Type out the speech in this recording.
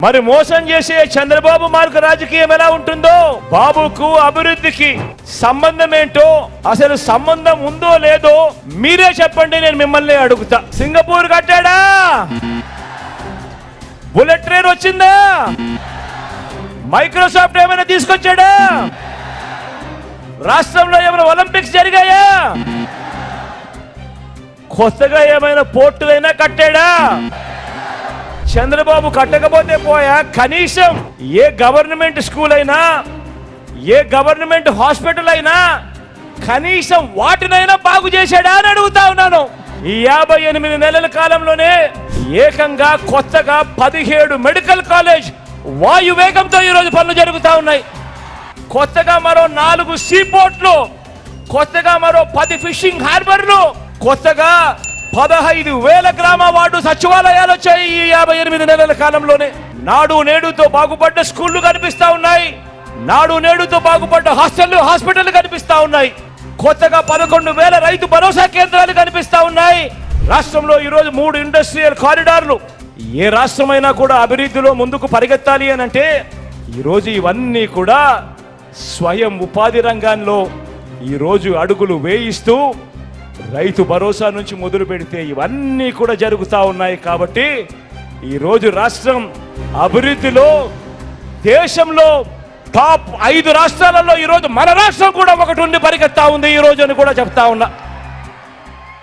మరి మోసం చేసే చంద్రబాబు మార్గ రాజకీయం ఎలా ఉంటుందో, బాబుకు అభివృద్ధికి సంబంధం ఏంటో, అసలు సంబంధం ఉందో లేదో మీరే చెప్పండి, నేను మిమ్మల్ని అడుగుతా. సింగపూర్ కట్టాడా? బుల్లెట్ ట్రైన్ వచ్చిందా? మైక్రోసాఫ్ట్ ఏమైనా తీసుకొచ్చాడా? రాష్ట్రంలో ఏమైనా ఒలింపిక్స్ జరిగాయా? కొత్తగా ఏమైనా పోర్టులైనా కట్టాడా? చంద్రబాబు కట్టకపోతే పోయా, కనీసం ఏ గవర్నమెంట్ స్కూల్ అయినా, ఏ గవర్నమెంట్ హాస్పిటల్ అయినా కనీసం వాటినైనా బాగు చేశాడా అని అడుగుతా ఉన్నాను. ఈ 58 నెలల కాలంలోనే ఏకంగా కొత్తగా 17 మెడికల్ కాలేజ్ వాయు వేగంతో ఈరోజు పనులు జరుగుతూ ఉన్నాయి. కొత్తగా మరో 4 సీ పోర్ట్లు, కొత్తగా మరో 10 ఫిషింగ్ హార్బర్లు, కొత్తగా 15,000 గ్రామ వార్డు సచివాలయాలు వచ్చాయి ఈ 58 నెలల కాలంలోనే. నాడు నేడుతో బాగుపడ్డ స్కూళ్లు కనిపిస్తా ఉన్నాయి, నాడు నేడుతో బాగుపడ్డ హాస్పిటల్ కనిపిస్తా ఉన్నాయి, కొత్తగా 11,000 రైతు భరోసా కేంద్రాలు కనిపిస్తా ఉన్నాయి. రాష్ట్రంలో ఈరోజు 3 ఇండస్ట్రియల్ కారిడార్లు. ఏ రాష్ట్రమైనా కూడా అభివృద్ధిలో ముందుకు పరిగెత్తాలి అని అంటే ఈరోజు ఇవన్నీ కూడా స్వయం ఉపాధి రంగంలో ఈరోజు అడుగులు వేయిస్తూ రైతు భరోసా నుంచి మొదలు పెడితే ఇవన్నీ కూడా జరుగుతూ ఉన్నాయి. కాబట్టి ఈరోజు రాష్ట్రం అభివృద్ధిలో దేశంలో టాప్ 5 రాష్ట్రాలలో ఈరోజు మన రాష్ట్రం కూడా ఒకటి ఉండి పరిగెత్తా ఉంది ఈరోజు అని కూడా చెప్తా ఉన్నా.